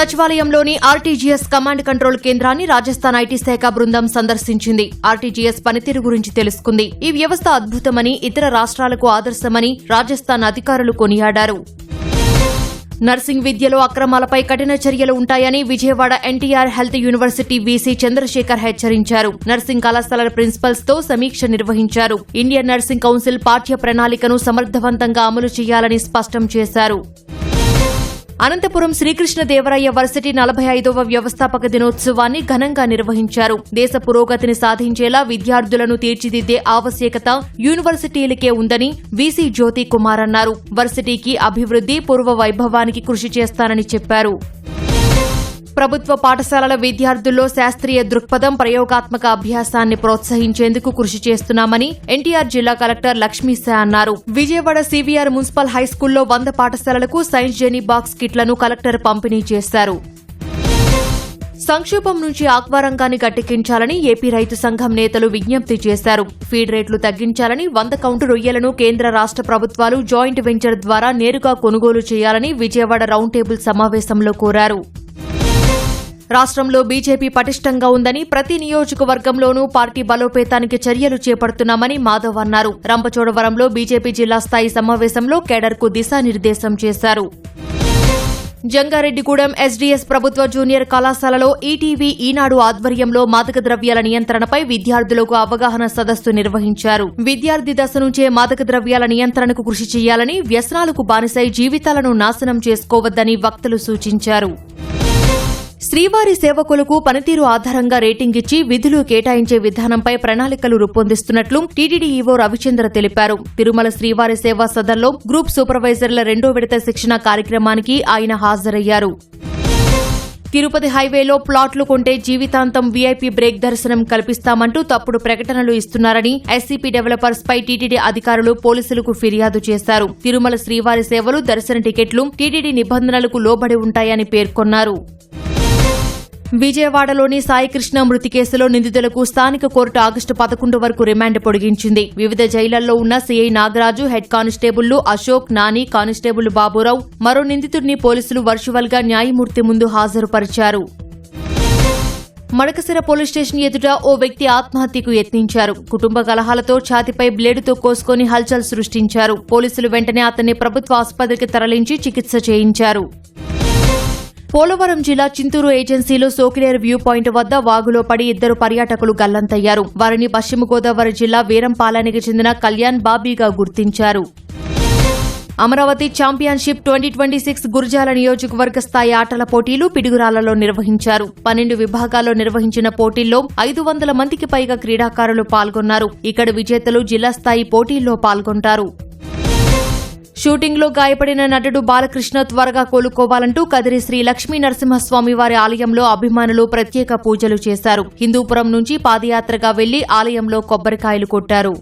సచివాలయంలోని RTGS command control కేంద్రాన్ని Rajasthan IT శాఖ బృందం సందర్శించింది. ఆర్టీజీఎస్ పనితీరు గురించి తెలుసుకుంది. ఈ వ్యవస్థ అద్భుతమని, ఇతర రాష్ట్రాలకు ఆదర్శమని రాజస్థాన్ అధికారులు కొనియాడారు. నర్సింగ్ విద్యలో అక్రమాలపై కఠిన చర్యలు ఉంటాయని Vijayawada NTR health university VC Chandrashekhar హెచ్చరించారు. నర్సింగ్ కళాశాలల ప్రిన్సిపల్స్ తో సమీక్ష నిర్వహించారు. ఇండియన్ నర్సింగ్ కౌన్సిల్ పాఠ్య ప్రణాళికను సమర్థవంతంగా అమలు చేయాలని స్పష్టం చేశారు. అనంతపురం శ్రీకృష్ణదేవరాయ వర్సిటీ 45వ వ్యవస్థాపక దినోత్సవాన్ని ఘనంగా నిర్వహించారు. దేశ పురోగతిని సాధించేలా విద్యార్థులను తీర్చిదిద్దే ఆవశ్యకత యూనివర్సిటీలకే ఉందని వీసీ జ్యోతి కుమార్ అన్నారు. వర్సిటీకి అభివృద్ది, పూర్వ వైభవానికి కృషి చేస్తానని చెప్పారు. ప్రభుత్వ పాఠశాలల విద్యార్థుల్లో శాస్త్రీయ దృక్పథం, ప్రయోగాత్మక అభ్యాసాన్ని ప్రోత్సహించేందుకు కృషి చేస్తున్నామని ఎన్టీఆర్ జిల్లా కలెక్టర్ లక్ష్మీశా అన్నారు. విజయవాడ సివిఆర్ మున్సిపల్ హైస్కూల్లో 100 పాఠశాలలకు సైన్స్ జర్నీ బాక్స్ కిట్లను కలెక్టర్ పంపిణీ చేశారు. సంక్షోభం నుంచి ఆక్వా రంగాన్ని గట్టెక్కించాలని ఏపీ రైతు సంఘం నేతలు విజ్ఞప్తి చేశారు. ఫీడ్ రేట్లు తగ్గించాలని, 100 కౌంటు రొయ్యలను కేంద్ర రాష్ట్ర ప్రభుత్వాలు జాయింట్ వెంచర్ ద్వారా నేరుగా కొనుగోలు చేయాలని విజయవాడ రౌండ్ టేబుల్ సమావేశంలో కోరారు. రాష్ట్రంలో బీజేపీ పటిష్టంగా ఉందని, ప్రతి నియోజకవర్గంలోనూ పార్టీ బలోపేతానికి చర్యలు చేపడుతున్నామని మాధవ్ అన్నారు. రంపచోడవరంలో బీజేపీ జిల్లా స్థాయి సమావేశంలో కేడర్కు దిశానిర్దేశం చేశారు. జంగారెడ్డిగూడెం ఎస్డీఎస్ ప్రభుత్వ జూనియర్ కళాశాలలో ఈటీవీ, ఈనాడు ఆధ్వర్యంలో మాదక ద్రవ్యాల నియంత్రణపై విద్యార్థులకు అవగాహన సదస్సు నిర్వహించారు. విద్యార్థి దశ నుంచే మాదక ద్రవ్యాల నియంత్రణకు కృషి చేయాలని, వ్యసనాలకు బానిసై జీవితాలను నాశనం చేసుకోవద్దని వక్తలు సూచించారు. శ్రీవారి సేవకులకు పనితీరు ఆధారంగా రేటింగ్ ఇచ్చి విధులు కేటాయించే విధానంపై ప్రణాళికలు రూపొందిస్తున్నట్లు టీటీడీ ఈవో రవిచంద్ర తెలిపారు. తిరుమల శ్రీవారి సేవా సదన్లో గ్రూప్ సూపర్వైజర్ల 2వ విడత శిక్షణ కార్యక్రమానికి ఆయన హాజరయ్యారు. తిరుపతి హైవేలో ప్లాట్లు కొంటే జీవితాంతం వీఐపీ బ్రేక్ దర్శనం కల్పిస్తామంటూ తప్పుడు ప్రకటనలు ఇస్తున్నారని ఎస్సీపీ డెవలపర్స్ పై టీటీడీ అధికారులు పోలీసులకు ఫిర్యాదు చేశారు. తిరుమల శ్రీవారి సేవలు, దర్శన టికెట్లు టీటీడీ నిబంధనలకు లోబడి ఉంటాయని పేర్కొన్నారు. విజయవాడలోని సాయికృష్ణ మృతి కేసులో నిందితులకు స్థానిక కోర్టు ఆగస్టు 11 వరకు రిమాండ్ పొడిగించింది. వివిధ జైళ్లలో ఉన్న సీఐ నాగరాజు, హెడ్ కానిస్టేబుళ్లు అశోక్, నాని, కానిస్టేబుల్ బాబురావు, మరో నిందితుడిని పోలీసులు వర్చువల్ గా న్యాయమూర్తి ముందు హాజరుపరిచారు. మడకసిర పోలీస్ స్టేషన్ ఎదుట ఓ వ్యక్తి ఆత్మహత్యకు యత్నించారు. కుటుంబ కలహాలతో ఛాతిపై బ్లేడుతో కోసుకుని హల్చల్ సృష్టించారు. పోలీసులు వెంటనే అతన్ని ప్రభుత్వ ఆసుపత్రికి తరలించి చికిత్స చేయించారు. పోలవరం జిల్లా చింతూరు ఏజెన్సీలో సోకిలేరు వ్యూ పాయింట్ వద్ద వాగులో పడి 2 పర్యాటకులు గల్లంతయ్యారు. వారిని పశ్చిమ గోదావరి జిల్లా వీరంపాలెనికి చెందిన కళ్యాణ్ బాబీగా గుర్తించారు. అమరావతి ఛాంపియన్షిప్ 2026 గురజాల నియోజకవర్గ స్థాయి ఆటల పోటీలు పిడుగురాళ్లలో నిర్వహించారు. 12 విభాగాల్లో నిర్వహించిన పోటీల్లో 500 మందికి పైగా క్రీడాకారులు పాల్గొన్నారు. ఇక్కడ విజేతలు జిల్లా స్థాయి పోటీల్లో పాల్గొంటారు. షూటింగ్లో గాయపడిన నటుడు బాలకృష్ణ త్వరగా కోలుకోవాలంటూ కదిరి శ్రీ లక్ష్మీ నరసింహస్వామి వారి ఆలయంలో అభిమానులు ప్రత్యేక పూజలు చేశారు. హిందూపురం నుంచి పాదయాత్రగా వెళ్లి ఆలయంలో కొబ్బరికాయలు కొట్టారు.